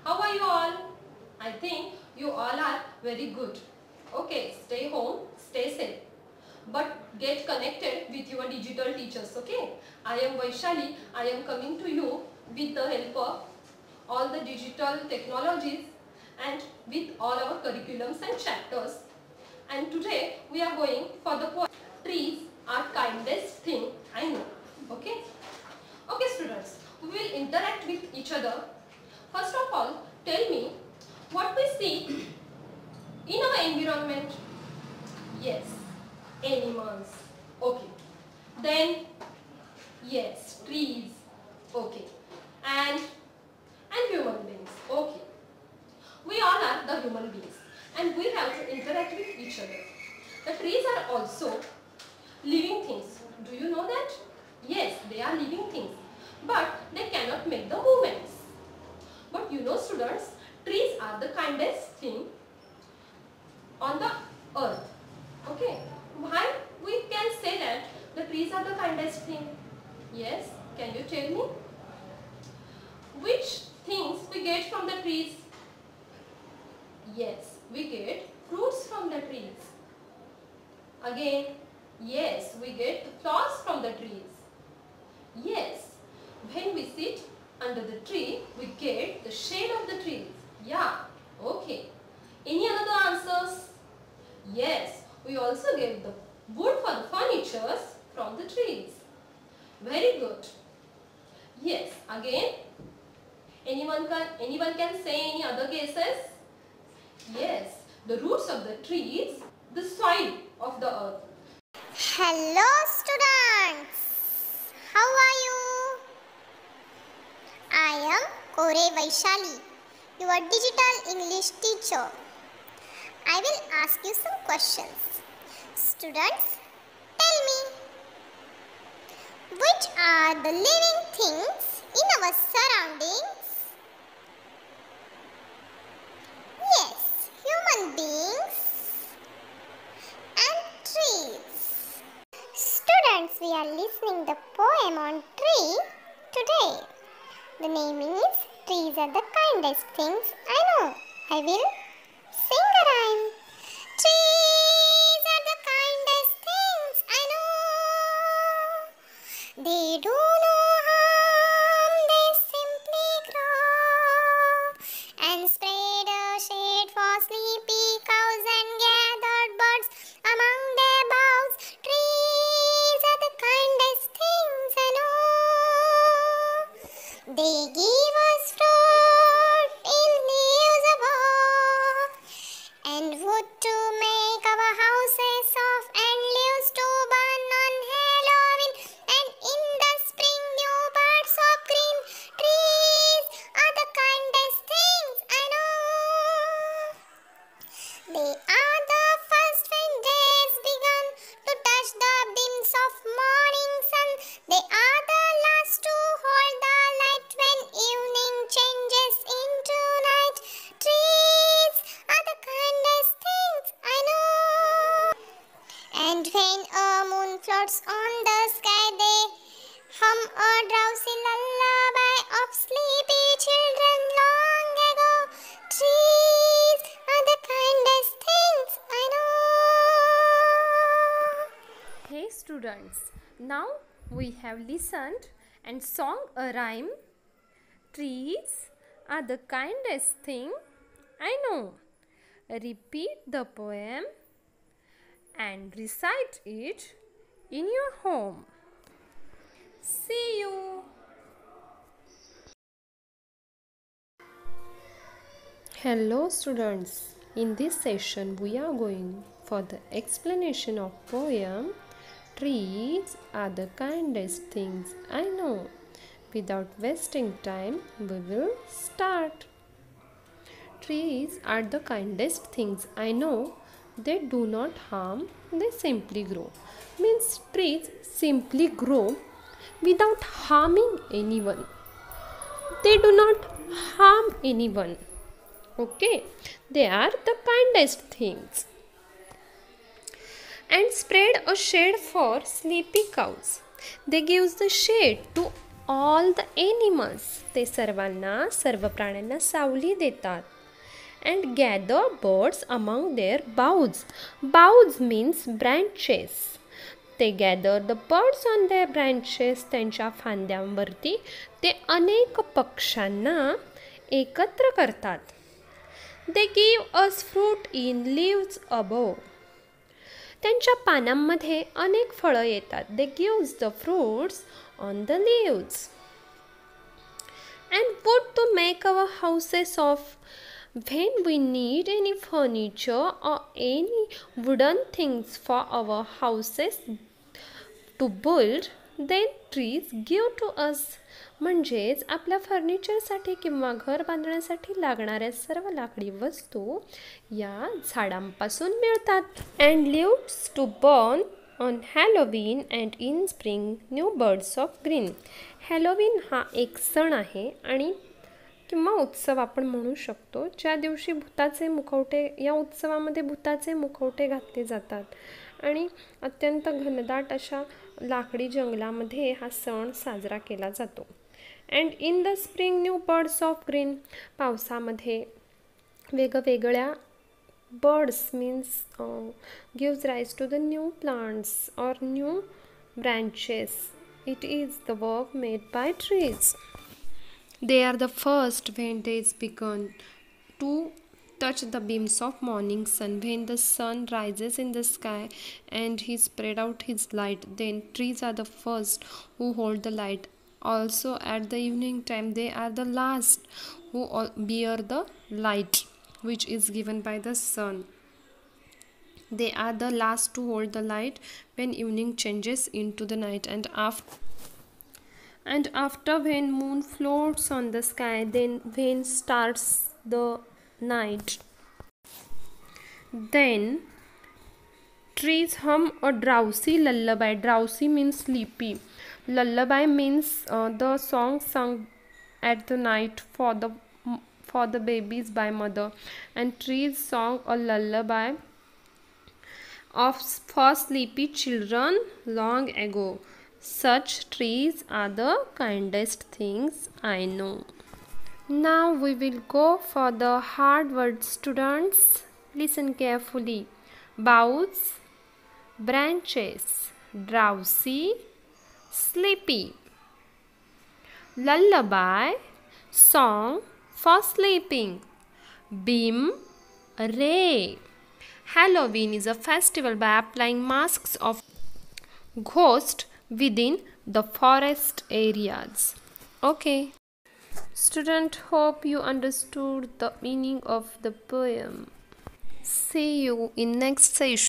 How are you all? I think you all are very good. Okay, stay home, stay safe. But get connected with your digital teachers, okay? I am Vaishali. I am coming to you with the help of all the digital technologies and with all our curriculums and chapters. And today we are going for the poem Trees Are Kindest Thing I Know. Okay? Okay students, we will interact with each other. First of all, tell me what we see in our environment. Yes, animals. Okay. Then, yes, trees. Okay. And human beings. Okay. We all are the human beings and we have to interact with each other. The trees are also living things. Do you know that? Yes, they are living things. But they cannot make the movements. But you know students, trees are the kindest thing on the earth. Okay. Why we can say that the trees are the kindest thing? Yes, can you tell me? Which things we get from the trees? Yes, we get fruits from the trees. Again, yes, we get flowers from the trees. Yes, when we sit under the tree, we get the shade of the trees. Yeah, okay. Any other answers? Yes, we also get the wood for the furnitures from the trees. Very good. Yes, again, anyone can say any other cases? Yes, the roots of the trees, the soil of the earth. Hello students, how are you? I am Kore Vaishali, your digital English teacher. I will ask you some questions. Students, tell me, which are the living things in our surroundings? Yes, human beings and trees. Students, we are listening the poem on tree today. The name is Trees Are the Kindest Things I Know. I will sing a rhyme. Trees are the kindest things I know. They do no harm, they simply grow and spread a shade for sleepy cows and gathered birds among their boughs. Trees are the kindest things I know. They give us fruit in leaves above and wood to make our houses soft and leaves to burn on Halloween. And in the spring, new buds of green. Trees are the kindest things I know. They are the first when days begun to touch the beams of morning sun. They are the last to hold the light when evening changes into night. Trees are the kindest things I know. And when a moon floats on the sky, they hum a drowsy lullaby of sleepy children long ago. Trees are the kindest things I know. Hey students, now we have listened and sung a rhyme. Trees are the kindest thing I know. Repeat the poem and recite it in your home. See you. Hello students, in this session we are going for the explanation of poem Trees Are the Kindest Things I Know. Without wasting time, we will start. Trees are the kindest things I know. They do not harm, they simply grow. Means trees simply grow without harming anyone. They do not harm anyone. Okay, they are the kindest things. And spread a shade for sleepy cows. They give the shade to all the animals. ते सर्व प्राण्यांना सावली देतात. And gather birds among their boughs. Boughs means branches. ते gather the birds on their branches. त्यांच्या फांद्यांवरती ते अनेक पक्ष्यांना एकत्र करतात. They give us fruit in leaves above. त्यांच्या पानांमध्ये अनेक फळं येतात. They gives the fruits on the leaves. And wood to make our houses of. When we need any furniture or any wooden things for our houses to build, then trees give to us. म्हणजेच आपल्या फर्निचरसाठी किंवा घर बांधण्यासाठी लागणाऱ्या सर्व लाकडी वस्तू या झाडांपासून मिळतात. And leaves to burn on Halloween and in spring new birds of green. Halloween हा एक सण आहे आणि किंवा उत्सव आपण म्हणू शकतो, ज्या दिवशी भूताचे मुखवटे, या उत्सवामध्ये भूताचे मुखवटे घातले जातात आणि अत्यंत घनदाट अशा लाकडी जंगलामध्ये हा सण साजरा केला जातो. And in the spring new birds of green. पावसामध्ये वेगवेगळ्या birds means gives rise to the new plants or new branches. It is the work made by trees. They are the first when days begun to touch the beams of morning sun. When the sun rises in the sky and he spread out his light, then trees are the first who hold the light. Also at the evening time they are the last who bear the light which is given by the sun. They are the last to hold the light when evening changes into the night. And after when moon floats on the sky, then when starts the night, then trees hum a drowsy lullaby. Drowsy means sleepy. Lullaby means the song sung at the night for the babies by mother. And trees song a lullaby for sleepy children long ago. Such trees are the kindest things I know. Now we will go for the hard words, students. Listen carefully. Boughs, branches, drowsy, sleepy. Lullaby, song for sleeping. Beam, ray. Halloween is a festival by applying masks of ghosts within the forest areas. Okay, student, hope you understood the meaning of the poem. See you in next session.